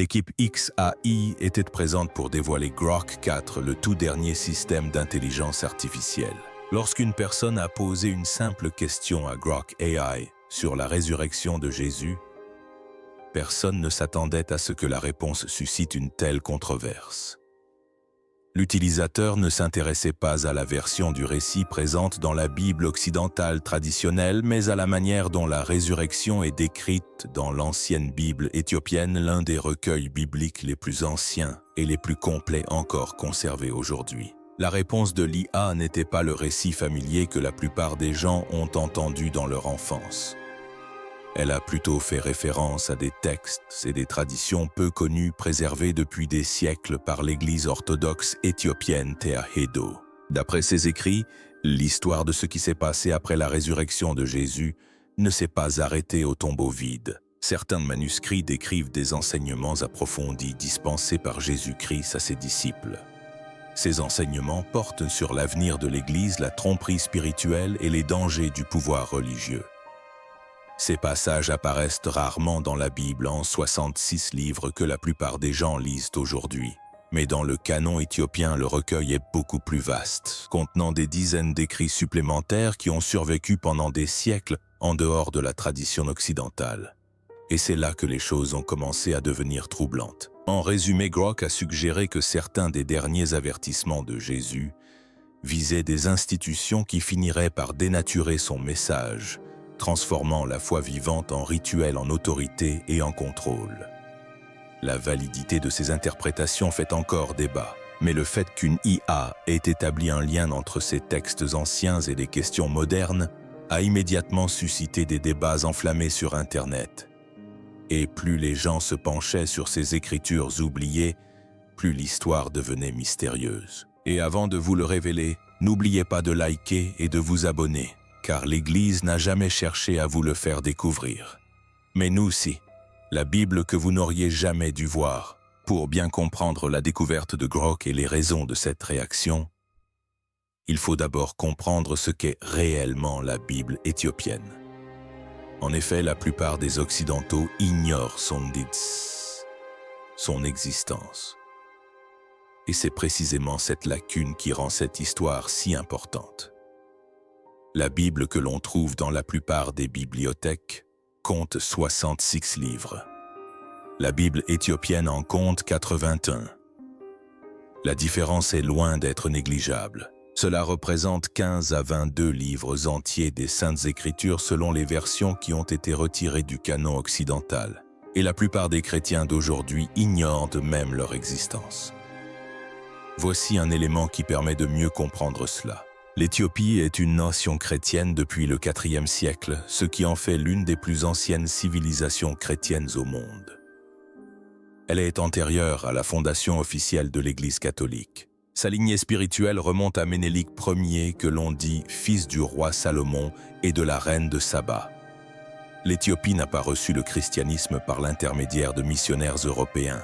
L'équipe XAI était présente pour dévoiler Grok 4, le tout dernier système d'intelligence artificielle. Lorsqu'une personne a posé une simple question à Grok AI sur la résurrection de Jésus, personne ne s'attendait à ce que la réponse suscite une telle controverse. L'utilisateur ne s'intéressait pas à la version du récit présente dans la Bible occidentale traditionnelle, mais à la manière dont la résurrection est décrite dans l'ancienne Bible éthiopienne, l'un des recueils bibliques les plus anciens et les plus complets encore conservés aujourd'hui. La réponse de l'IA n'était pas le récit familier que la plupart des gens ont entendu dans leur enfance. Elle a plutôt fait référence à des textes et des traditions peu connues préservées depuis des siècles par l'Église orthodoxe éthiopienne Tewahedo. D'après ses écrits, l'histoire de ce qui s'est passé après la résurrection de Jésus ne s'est pas arrêtée au tombeau vide. Certains manuscrits décrivent des enseignements approfondis dispensés par Jésus-Christ à ses disciples. Ces enseignements portent sur l'avenir de l'Église, la tromperie spirituelle et les dangers du pouvoir religieux. Ces passages apparaissent rarement dans la Bible en 66 livres que la plupart des gens lisent aujourd'hui. Mais dans le canon éthiopien, le recueil est beaucoup plus vaste, contenant des dizaines d'écrits supplémentaires qui ont survécu pendant des siècles en dehors de la tradition occidentale. Et c'est là que les choses ont commencé à devenir troublantes. En résumé, Grok a suggéré que certains des derniers avertissements de Jésus visaient des institutions qui finiraient par dénaturer son message, transformant la foi vivante en rituel, en autorité et en contrôle. La validité de ces interprétations fait encore débat, mais le fait qu'une IA ait établi un lien entre ces textes anciens et des questions modernes a immédiatement suscité des débats enflammés sur Internet. Et plus les gens se penchaient sur ces écritures oubliées, plus l'histoire devenait mystérieuse. Et avant de vous le révéler, n'oubliez pas de liker et de vous abonner, car l'Église n'a jamais cherché à vous le faire découvrir. Mais nous aussi, la Bible que vous n'auriez jamais dû voir. Pour bien comprendre la découverte de Grok et les raisons de cette réaction, il faut d'abord comprendre ce qu'est réellement la Bible éthiopienne. En effet, la plupart des Occidentaux ignorent son existence. Et c'est précisément cette lacune qui rend cette histoire si importante. La Bible que l'on trouve dans la plupart des bibliothèques compte 66 livres. La Bible éthiopienne en compte 81. La différence est loin d'être négligeable. Cela représente 15 à 22 livres entiers des Saintes Écritures selon les versions qui ont été retirées du canon occidental. Et la plupart des chrétiens d'aujourd'hui ignorent même leur existence. Voici un élément qui permet de mieux comprendre cela. L'Éthiopie est une nation chrétienne depuis le IVe siècle, ce qui en fait l'une des plus anciennes civilisations chrétiennes au monde. Elle est antérieure à la fondation officielle de l'Église catholique. Sa lignée spirituelle remonte à Ménélik Ier, que l'on dit fils du roi Salomon et de la reine de Saba. L'Éthiopie n'a pas reçu le christianisme par l'intermédiaire de missionnaires européens.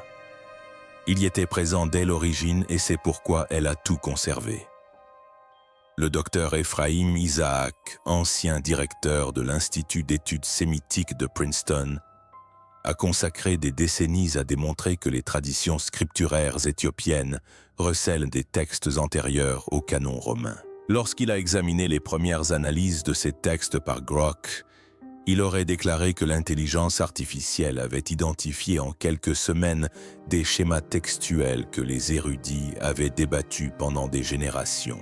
Il y était présent dès l'origine et c'est pourquoi elle a tout conservé. Le docteur Ephraim Isaac, ancien directeur de l'Institut d'études sémitiques de Princeton, a consacré des décennies à démontrer que les traditions scripturaires éthiopiennes recèlent des textes antérieurs au canon romain. Lorsqu'il a examiné les premières analyses de ces textes par Grok, il aurait déclaré que l'intelligence artificielle avait identifié en quelques semaines des schémas textuels que les érudits avaient débattus pendant des générations.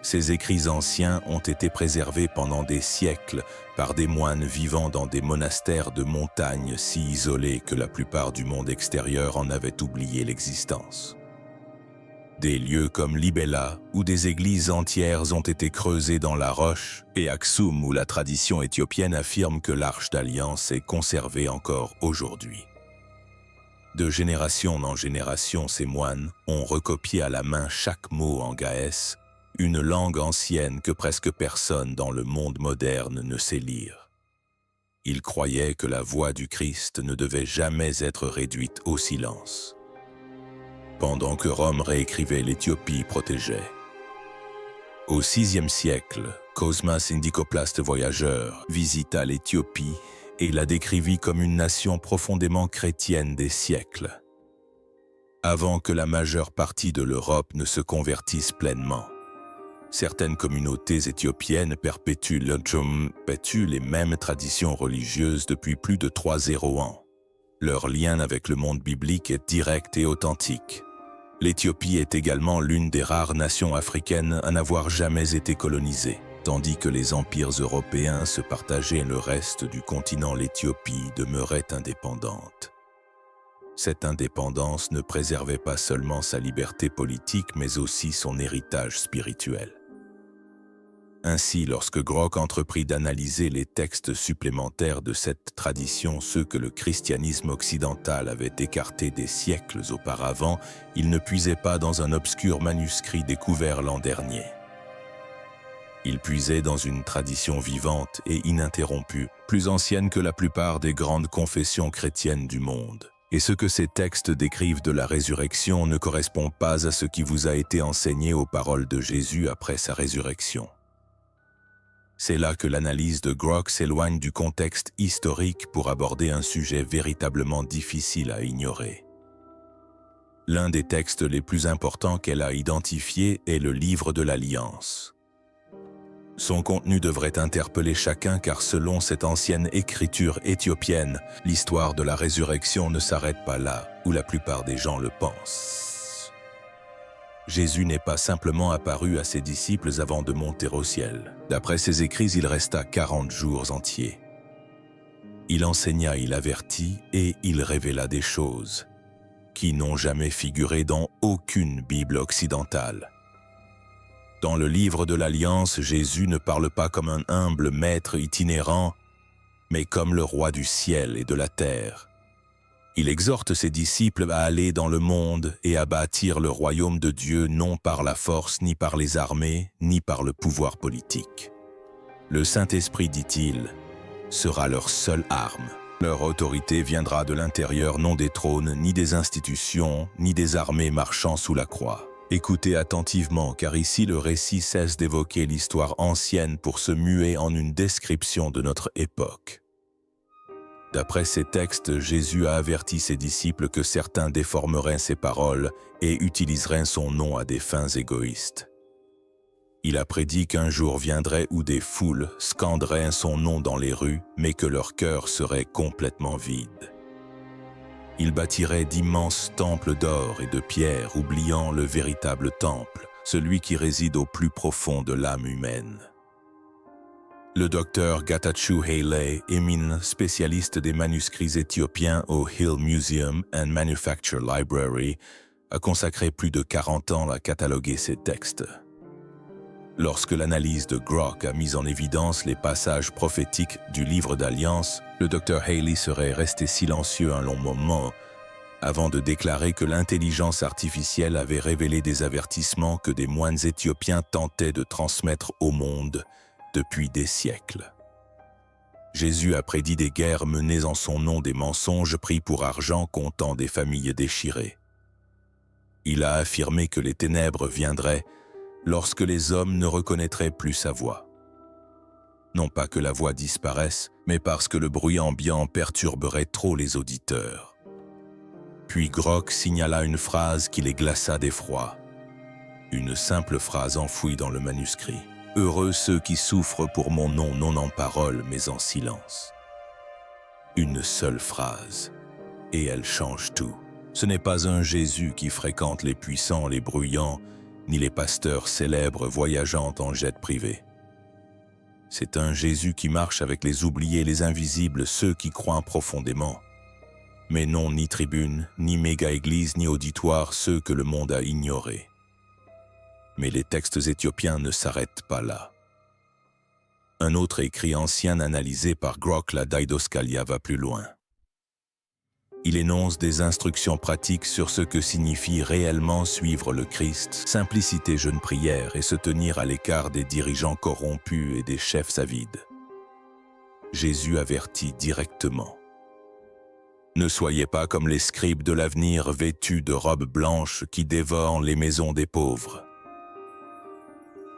Ces écrits anciens ont été préservés pendant des siècles par des moines vivant dans des monastères de montagne si isolés que la plupart du monde extérieur en avait oublié l'existence. Des lieux comme Libella, où des églises entières ont été creusées dans la roche, et Aksum, où la tradition éthiopienne affirme que l'Arche d'Alliance est conservée encore aujourd'hui. De génération en génération, ces moines ont recopié à la main chaque mot en gaès, une langue ancienne que presque personne dans le monde moderne ne sait lire. Ils croyaient que la voix du Christ ne devait jamais être réduite au silence. Pendant que Rome réécrivait, l'Éthiopie protégeait. Au VIe siècle, Cosmas Indicopleste voyageur visita l'Éthiopie et la décrivit comme une nation profondément chrétienne des siècles, avant que la majeure partie de l'Europe ne se convertisse pleinement. Certaines communautés éthiopiennes perpétuent les mêmes traditions religieuses depuis plus de 300 ans. Leur lien avec le monde biblique est direct et authentique. L'Éthiopie est également l'une des rares nations africaines à n'avoir jamais été colonisée, tandis que les empires européens se partageaient le reste du continent. L'Éthiopie demeurait indépendante. Cette indépendance ne préservait pas seulement sa liberté politique, mais aussi son héritage spirituel. Ainsi, lorsque Grok entreprit d'analyser les textes supplémentaires de cette tradition, ceux que le christianisme occidental avait écartés des siècles auparavant, il ne puisait pas dans un obscur manuscrit découvert l'an dernier. Il puisait dans une tradition vivante et ininterrompue, plus ancienne que la plupart des grandes confessions chrétiennes du monde. Et ce que ces textes décrivent de la résurrection ne correspond pas à ce qui vous a été enseigné aux paroles de Jésus après sa résurrection. C'est là que l'analyse de Grok s'éloigne du contexte historique pour aborder un sujet véritablement difficile à ignorer. L'un des textes les plus importants qu'elle a identifié est le Livre de l'Alliance. Son contenu devrait interpeller chacun car selon cette ancienne écriture éthiopienne, l'histoire de la résurrection ne s'arrête pas là où la plupart des gens le pensent. Jésus n'est pas simplement apparu à ses disciples avant de monter au ciel. D'après ses écrits, il resta 40 jours entiers. Il enseigna, il avertit et il révéla des choses qui n'ont jamais figuré dans aucune Bible occidentale. Dans le Livre de l'Alliance, Jésus ne parle pas comme un humble maître itinérant, mais comme le roi du ciel et de la terre. Il exhorte ses disciples à aller dans le monde et à bâtir le royaume de Dieu non par la force, ni par les armées, ni par le pouvoir politique. Le Saint-Esprit, dit-il, sera leur seule arme. Leur autorité viendra de l'intérieur, non des trônes, ni des institutions, ni des armées marchant sous la croix. Écoutez attentivement, car ici le récit cesse d'évoquer l'histoire ancienne pour se muer en une description de notre époque. D'après ces textes, Jésus a averti ses disciples que certains déformeraient ses paroles et utiliseraient son nom à des fins égoïstes. Il a prédit qu'un jour viendrait où des foules scanderaient son nom dans les rues, mais que leur cœur serait complètement vide. Il bâtirait d'immenses temples d'or et de pierre, oubliant le véritable temple, celui qui réside au plus profond de l'âme humaine. Le docteur Getachew Haile Emin, spécialiste des manuscrits éthiopiens au Hill Museum and Manufacture Library, a consacré plus de 40 ans à cataloguer ces textes. Lorsque l'analyse de Grok a mis en évidence les passages prophétiques du Livre d'Alliance, le docteur Haile serait resté silencieux un long moment avant de déclarer que l'intelligence artificielle avait révélé des avertissements que des moines éthiopiens tentaient de transmettre au monde depuis des siècles. Jésus a prédit des guerres menées en son nom, des mensonges pris pour argent comptant des familles déchirées. Il a affirmé que les ténèbres viendraient lorsque les hommes ne reconnaîtraient plus sa voix. Non pas que la voix disparaisse, mais parce que le bruit ambiant perturberait trop les auditeurs. Puis Grok signala une phrase qui les glaça d'effroi. Une simple phrase enfouie dans le manuscrit. « Heureux ceux qui souffrent pour mon nom, non en parole, mais en silence. » Une seule phrase, et elle change tout. Ce n'est pas un Jésus qui fréquente les puissants, les bruyants, ni les pasteurs célèbres voyageant en jet privé. C'est un Jésus qui marche avec les oubliés, les invisibles, ceux qui croient profondément. Mais non ni tribune, ni méga-église, ni auditoire, ceux que le monde a ignorés. Mais les textes éthiopiens ne s'arrêtent pas là. Un autre écrit ancien analysé par Grok, la Didascalia, va plus loin. Il énonce des instructions pratiques sur ce que signifie réellement suivre le Christ, simplicité, jeûne, prière et se tenir à l'écart des dirigeants corrompus et des chefs avides. Jésus avertit directement. Ne soyez pas comme les scribes de l'avenir vêtus de robes blanches qui dévorent les maisons des pauvres.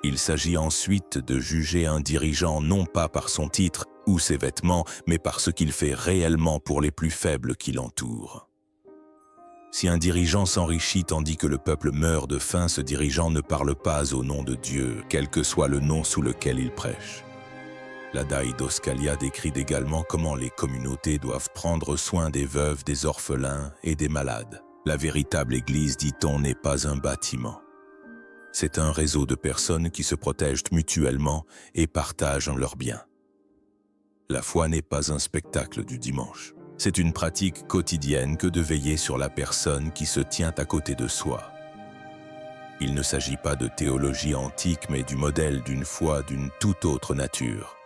Il s'agit ensuite de juger un dirigeant non pas par son titre, ou ses vêtements, mais par ce qu'il fait réellement pour les plus faibles qui l'entourent. Si un dirigeant s'enrichit tandis que le peuple meurt de faim, ce dirigeant ne parle pas au nom de Dieu, quel que soit le nom sous lequel il prêche. La Didascalia décrit également comment les communautés doivent prendre soin des veuves, des orphelins et des malades. La véritable Église, dit-on, n'est pas un bâtiment. C'est un réseau de personnes qui se protègent mutuellement et partagent leurs biens. La foi n'est pas un spectacle du dimanche. C'est une pratique quotidienne que de veiller sur la personne qui se tient à côté de soi. Il ne s'agit pas de théologie antique, mais du modèle d'une foi d'une toute autre nature.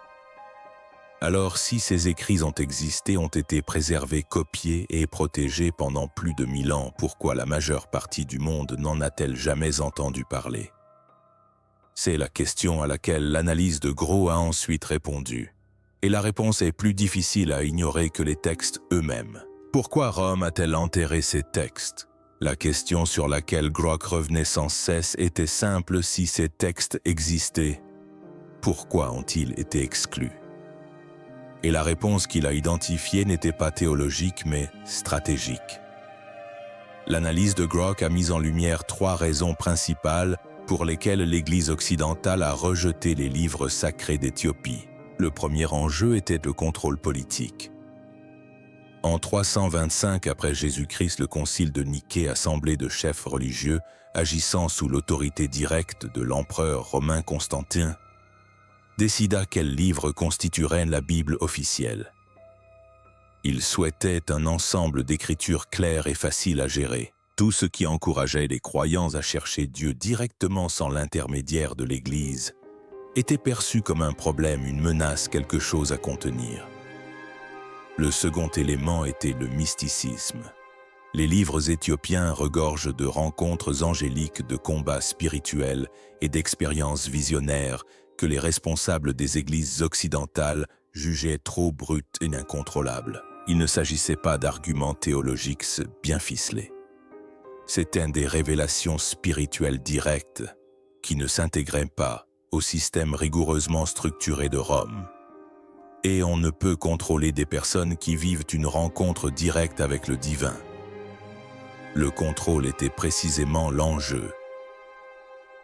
Alors, si ces écrits ont existé, ont été préservés, copiés et protégés pendant plus de 1000 ans, pourquoi la majeure partie du monde n'en a-t-elle jamais entendu parler? C'est la question à laquelle l'analyse de Groh a ensuite répondu. Et la réponse est plus difficile à ignorer que les textes eux-mêmes. Pourquoi Rome a-t-elle enterré ces textes? La question sur laquelle Groh revenait sans cesse était simple: si ces textes existaient, pourquoi ont-ils été exclus? Et la réponse qu'il a identifiée n'était pas théologique, mais stratégique. L'analyse de Groh a mis en lumière 3 raisons principales pour lesquelles l'Église occidentale a rejeté les livres sacrés d'Éthiopie. Le premier enjeu était le contrôle politique. En 325 après Jésus-Christ, le concile de Niquée, assemblée de chefs religieux agissant sous l'autorité directe de l'empereur romain Constantin, décida quel livre constituerait la Bible officielle. Il souhaitait un ensemble d'écritures claires et faciles à gérer, tout ce qui encourageait les croyants à chercher Dieu directement sans l'intermédiaire de l'Église était perçu comme un problème, une menace, quelque chose à contenir. Le second élément était le mysticisme. Les livres éthiopiens regorgent de rencontres angéliques, de combats spirituels et d'expériences visionnaires que les responsables des églises occidentales jugeaient trop brutes et incontrôlables. Il ne s'agissait pas d'arguments théologiques bien ficelés. C'étaient des révélations spirituelles directes qui ne s'intégraient pas au système rigoureusement structuré de Rome. Et on ne peut contrôler des personnes qui vivent une rencontre directe avec le divin. Le contrôle était précisément l'enjeu.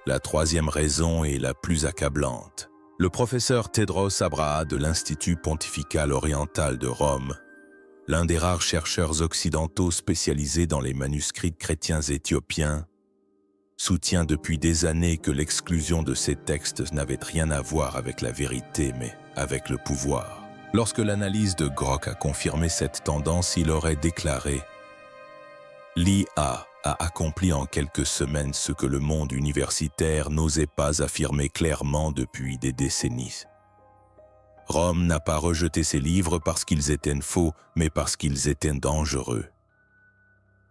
La troisième raison est la plus accablante. Le professeur Tedros Abraha de l'Institut pontifical oriental de Rome, l'un des rares chercheurs occidentaux spécialisés dans les manuscrits chrétiens éthiopiens, soutient depuis des années que l'exclusion de ces textes n'avait rien à voir avec la vérité, mais avec le pouvoir. Lorsque l'analyse de Groh a confirmé cette tendance, il aurait déclaré « L'IA a accompli en quelques semaines ce que le monde universitaire n'osait pas affirmer clairement depuis des décennies. Rome n'a pas rejeté ces livres parce qu'ils étaient faux, mais parce qu'ils étaient dangereux.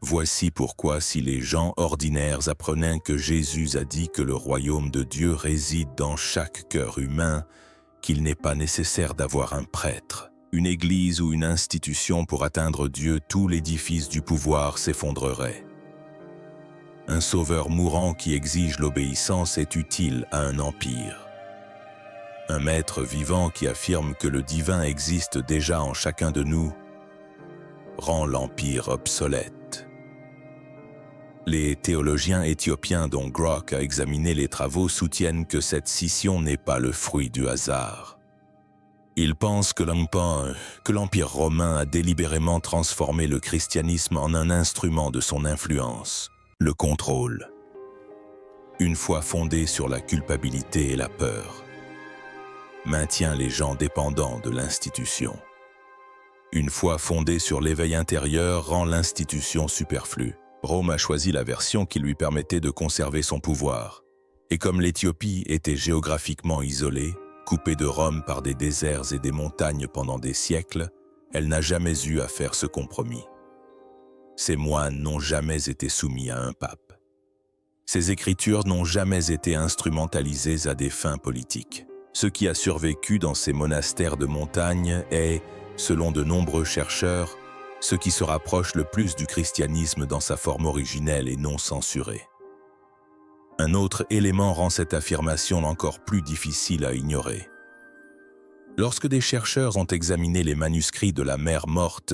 Voici pourquoi, si les gens ordinaires apprenaient que Jésus a dit que le royaume de Dieu réside dans chaque cœur humain, qu'il n'est pas nécessaire d'avoir un prêtre, une église ou une institution pour atteindre Dieu, tout l'édifice du pouvoir s'effondrerait. Un sauveur mourant qui exige l'obéissance est utile à un empire. Un maître vivant qui affirme que le divin existe déjà en chacun de nous rend l'empire obsolète. Les théologiens éthiopiens dont Groh a examiné les travaux soutiennent que cette scission n'est pas le fruit du hasard. Ils pensent que l'Empire romain a délibérément transformé le christianisme en un instrument de son influence, le contrôle. Une foi fondée sur la culpabilité et la peur maintient les gens dépendants de l'institution. Une foi fondée sur l'éveil intérieur rend l'institution superflue. Rome a choisi la version qui lui permettait de conserver son pouvoir. Et comme l'Éthiopie était géographiquement isolée, coupée de Rome par des déserts et des montagnes pendant des siècles, elle n'a jamais eu à faire ce compromis. Ses moines n'ont jamais été soumis à un pape. Ses écritures n'ont jamais été instrumentalisées à des fins politiques. Ce qui a survécu dans ces monastères de montagne est, selon de nombreux chercheurs, ce qui se rapproche le plus du christianisme dans sa forme originelle et non censurée. Un autre élément rend cette affirmation encore plus difficile à ignorer. Lorsque des chercheurs ont examiné les manuscrits de la mer Morte,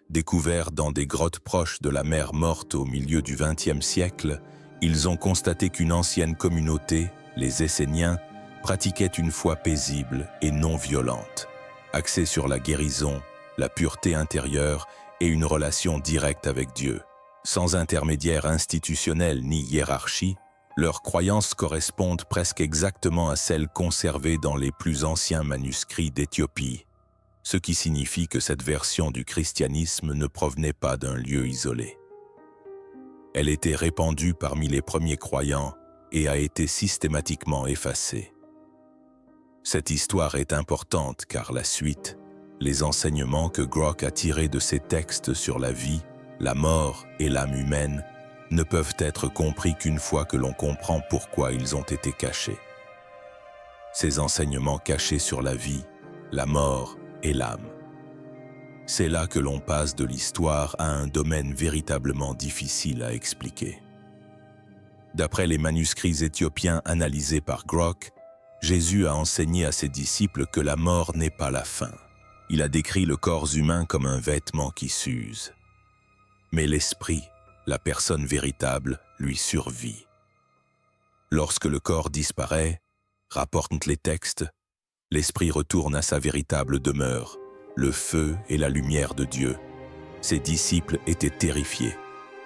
découverts dans des grottes proches de la mer Morte au milieu du XXe siècle, ils ont constaté qu'une ancienne communauté, les Esséniens, pratiquait une foi paisible et non violente, axée sur la guérison, la pureté intérieure et une relation directe avec Dieu. Sans intermédiaire institutionnel ni hiérarchie, leurs croyances correspondent presque exactement à celles conservées dans les plus anciens manuscrits d'Éthiopie, ce qui signifie que cette version du christianisme ne provenait pas d'un lieu isolé. Elle était répandue parmi les premiers croyants et a été systématiquement effacée. Cette histoire est importante car la suite, les enseignements que Grok a tirés de ces textes sur la vie, la mort et l'âme humaine ne peuvent être compris qu'une fois que l'on comprend pourquoi ils ont été cachés. Ces enseignements cachés sur la vie, la mort et l'âme. C'est là que l'on passe de l'histoire à un domaine véritablement difficile à expliquer. D'après les manuscrits éthiopiens analysés par Grok, Jésus a enseigné à ses disciples que la mort n'est pas la fin. Il a décrit le corps humain comme un vêtement qui s'use. Mais l'esprit, la personne véritable, lui survit. Lorsque le corps disparaît, rapportent les textes, l'esprit retourne à sa véritable demeure, le feu et la lumière de Dieu. Ses disciples étaient terrifiés,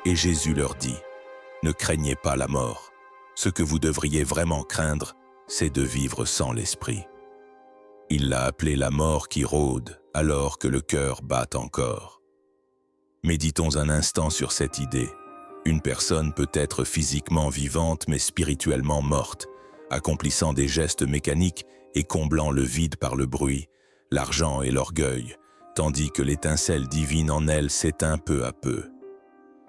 et Jésus leur dit « Ne craignez pas la mort. Ce que vous devriez vraiment craindre, c'est de vivre sans l'esprit. » Il l'a appelé la mort qui rôde alors que le cœur bat encore. Méditons un instant sur cette idée. Une personne peut être physiquement vivante mais spirituellement morte, accomplissant des gestes mécaniques et comblant le vide par le bruit, l'argent et l'orgueil, tandis que l'étincelle divine en elle s'éteint peu à peu.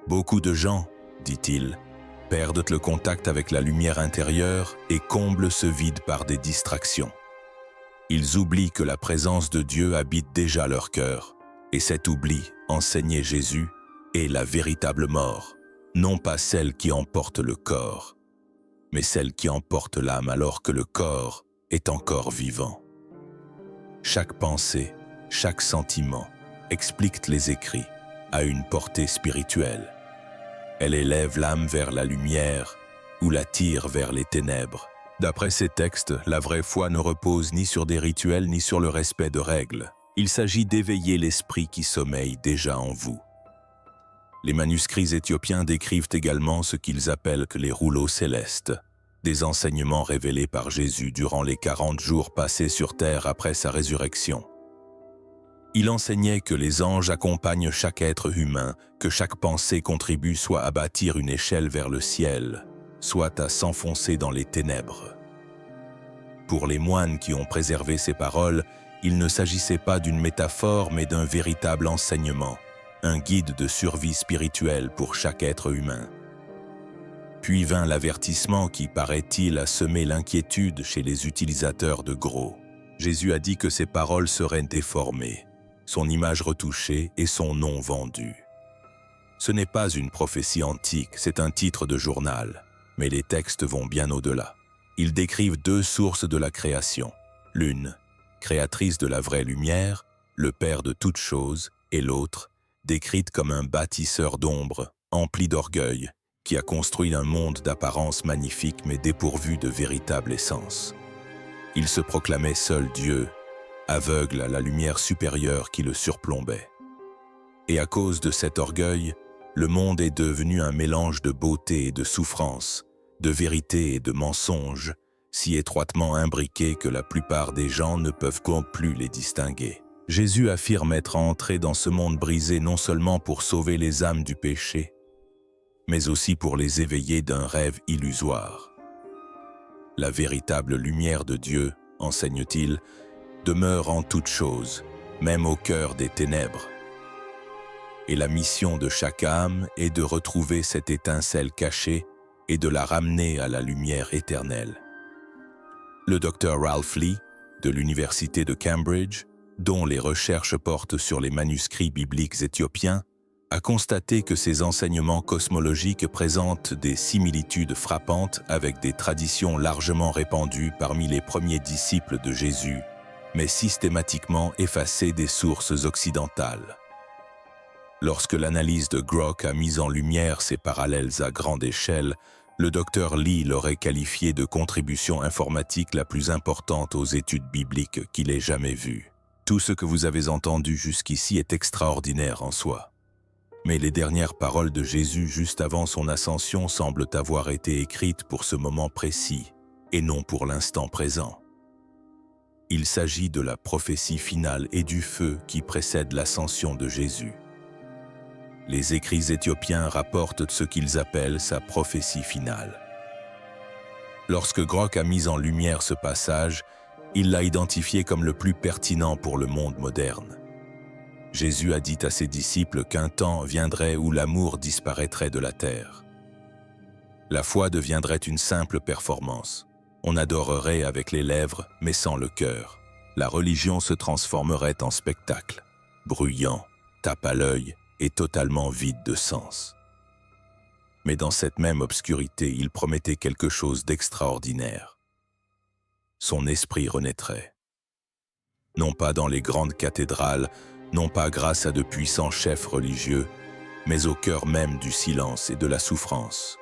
Beaucoup de gens, dit-il, perdent le contact avec la lumière intérieure et comblent ce vide par des distractions. Ils oublient que la présence de Dieu habite déjà leur cœur, et cet oubli, enseignait Jésus, est la véritable mort, non pas celle qui emporte le corps, mais celle qui emporte l'âme alors que le corps est encore vivant. Chaque pensée, chaque sentiment, explique les écrits, a une portée spirituelle. Elle élève l'âme vers la lumière ou la tire vers les ténèbres. D'après ces textes, la vraie foi ne repose ni sur des rituels ni sur le respect de règles. Il s'agit d'éveiller l'esprit qui sommeille déjà en vous. Les manuscrits éthiopiens décrivent également ce qu'ils appellent les rouleaux célestes, des enseignements révélés par Jésus durant les 40 jours passés sur terre après sa résurrection. Il enseignait que les anges accompagnent chaque être humain, que chaque pensée contribue soit à bâtir une échelle vers le ciel, soit à s'enfoncer dans les ténèbres. Pour les moines qui ont préservé ces paroles, il ne s'agissait pas d'une métaphore mais d'un véritable enseignement, un guide de survie spirituelle pour chaque être humain. Puis vint l'avertissement qui, paraît-il, a semé l'inquiétude chez les utilisateurs de gros. Jésus a dit que ses paroles seraient déformées, son image retouchée et son nom vendu. Ce n'est pas une prophétie antique, c'est un titre de journal, mais les textes vont bien au-delà. Ils décrivent deux sources de la création. L'une, créatrice de la vraie lumière, le Père de toutes choses, et l'autre, décrite comme un bâtisseur d'ombre, empli d'orgueil, qui a construit un monde d'apparence magnifique mais dépourvu de véritable essence. Il se proclamait seul Dieu, aveugle à la lumière supérieure qui le surplombait. Et à cause de cet orgueil, le monde est devenu un mélange de beauté et de souffrance, de vérité et de mensonge, si étroitement imbriqués que la plupart des gens ne peuvent plus les distinguer. Jésus affirme être entré dans ce monde brisé non seulement pour sauver les âmes du péché, mais aussi pour les éveiller d'un rêve illusoire. La véritable lumière de Dieu, enseigne-t-il, demeure en toutes choses, même au cœur des ténèbres. Et la mission de chaque âme est de retrouver cette étincelle cachée et de la ramener à la lumière éternelle. Le docteur Ralph Lee, de l'Université de Cambridge, dont les recherches portent sur les manuscrits bibliques éthiopiens, a constaté que ces enseignements cosmologiques présentent des similitudes frappantes avec des traditions largement répandues parmi les premiers disciples de Jésus, mais systématiquement effacé des sources occidentales. Lorsque l'analyse de Grok a mis en lumière ces parallèles à grande échelle, le Dr Lee l'aurait qualifié de contribution informatique la plus importante aux études bibliques qu'il ait jamais vue. Tout ce que vous avez entendu jusqu'ici est extraordinaire en soi. Mais les dernières paroles de Jésus juste avant son ascension semblent avoir été écrites pour ce moment précis, et non pour l'instant présent. Il s'agit de la prophétie finale et du feu qui précède l'ascension de Jésus. Les écrits éthiopiens rapportent ce qu'ils appellent sa prophétie finale. Lorsque Grok a mis en lumière ce passage, il l'a identifié comme le plus pertinent pour le monde moderne. Jésus a dit à ses disciples qu'un temps viendrait où l'amour disparaîtrait de la terre. La foi deviendrait une simple performance. On adorerait avec les lèvres, mais sans le cœur. La religion se transformerait en spectacle, bruyant, tape à l'œil et totalement vide de sens. Mais dans cette même obscurité, il promettait quelque chose d'extraordinaire. Son esprit renaîtrait. Non pas dans les grandes cathédrales, non pas grâce à de puissants chefs religieux, mais au cœur même du silence et de la souffrance.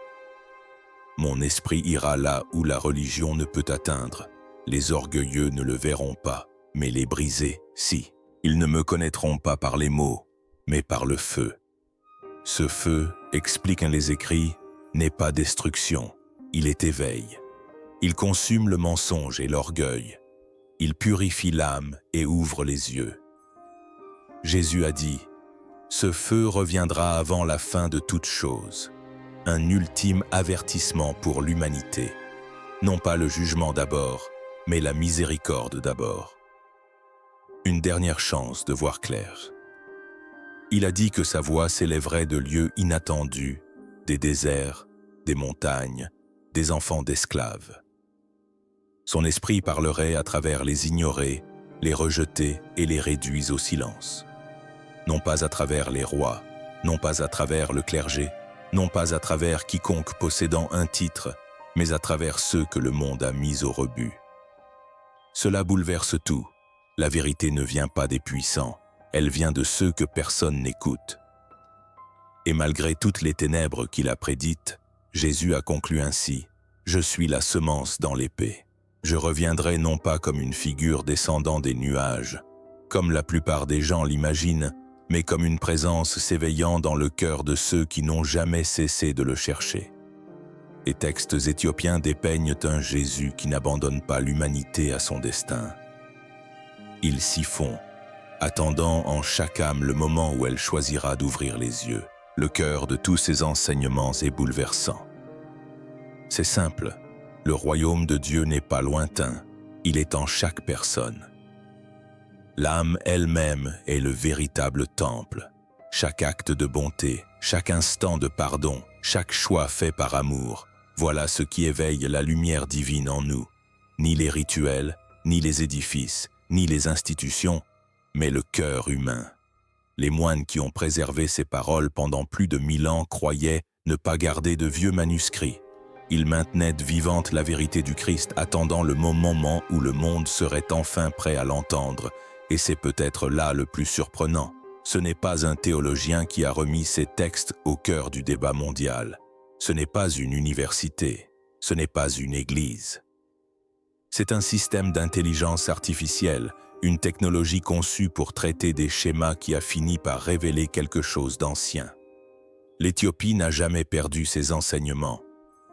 Mon esprit ira là où la religion ne peut atteindre. Les orgueilleux ne le verront pas, mais les brisés, si. Ils ne me connaîtront pas par les mots, mais par le feu. Ce feu, expliquent les écrits, n'est pas destruction, il est éveil. Il consume le mensonge et l'orgueil. Il purifie l'âme et ouvre les yeux. Jésus a dit, « Ce feu reviendra avant la fin de toutes choses. » Un ultime avertissement pour l'humanité. Non pas le jugement d'abord, mais la miséricorde d'abord. Une dernière chance de voir clair. Il a dit que sa voix s'élèverait de lieux inattendus, des déserts, des montagnes, des enfants d'esclaves. Son esprit parlerait à travers les ignorés, les rejetés et les réduits au silence. Non pas à travers les rois, non pas à travers le clergé, non pas à travers quiconque possédant un titre, mais à travers ceux que le monde a mis au rebut. Cela bouleverse tout. La vérité ne vient pas des puissants, elle vient de ceux que personne n'écoute. Et malgré toutes les ténèbres qu'il a prédites, Jésus a conclu ainsi, « Je suis la semence dans l'épée. Je reviendrai non pas comme une figure descendant des nuages, comme la plupart des gens l'imaginent, mais comme une présence s'éveillant dans le cœur de ceux qui n'ont jamais cessé de le chercher. » Les textes éthiopiens dépeignent un Jésus qui n'abandonne pas l'humanité à son destin. Il s'y fond, attendant en chaque âme le moment où elle choisira d'ouvrir les yeux. Le cœur de tous ces enseignements est bouleversant. C'est simple, le royaume de Dieu n'est pas lointain, il est en chaque personne. L'âme elle-même est le véritable temple. Chaque acte de bonté, chaque instant de pardon, chaque choix fait par amour, voilà ce qui éveille la lumière divine en nous. Ni les rituels, ni les édifices, ni les institutions, mais le cœur humain. Les moines qui ont préservé ces paroles pendant plus de 1000 ans croyaient ne pas garder de vieux manuscrits. Ils maintenaient vivante la vérité du Christ, attendant le moment où le monde serait enfin prêt à l'entendre. Et c'est peut-être là le plus surprenant. Ce n'est pas un théologien qui a remis ces textes au cœur du débat mondial. Ce n'est pas une université. Ce n'est pas une église. C'est un système d'intelligence artificielle, une technologie conçue pour traiter des schémas qui a fini par révéler quelque chose d'ancien. L'Éthiopie n'a jamais perdu ses enseignements.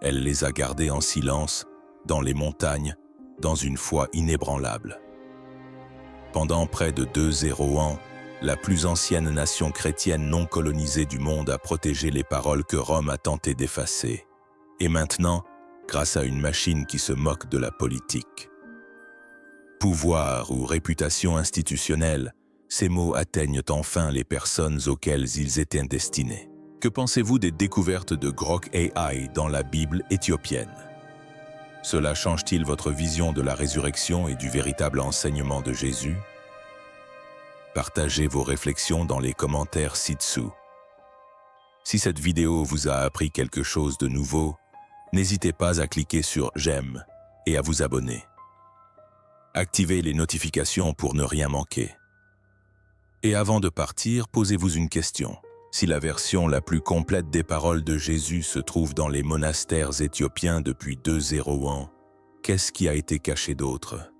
Elle les a gardés en silence, dans les montagnes, dans une foi inébranlable. Pendant près de 200 ans, la plus ancienne nation chrétienne non colonisée du monde a protégé les paroles que Rome a tenté d'effacer. Et maintenant, grâce à une machine qui se moque de la politique. Pouvoir ou réputation institutionnelle, ces mots atteignent enfin les personnes auxquelles ils étaient destinés. Que pensez-vous des découvertes de Grok AI dans la Bible éthiopienne? Cela change-t-il votre vision de la résurrection et du véritable enseignement de Jésus? Partagez vos réflexions dans les commentaires ci-dessous. Si cette vidéo vous a appris quelque chose de nouveau, n'hésitez pas à cliquer sur « J'aime » et à vous abonner. Activez les notifications pour ne rien manquer. Et avant de partir, posez-vous une question. Si la version la plus complète des paroles de Jésus se trouve dans les monastères éthiopiens depuis 2000 ans, qu'est-ce qui a été caché d'autre ?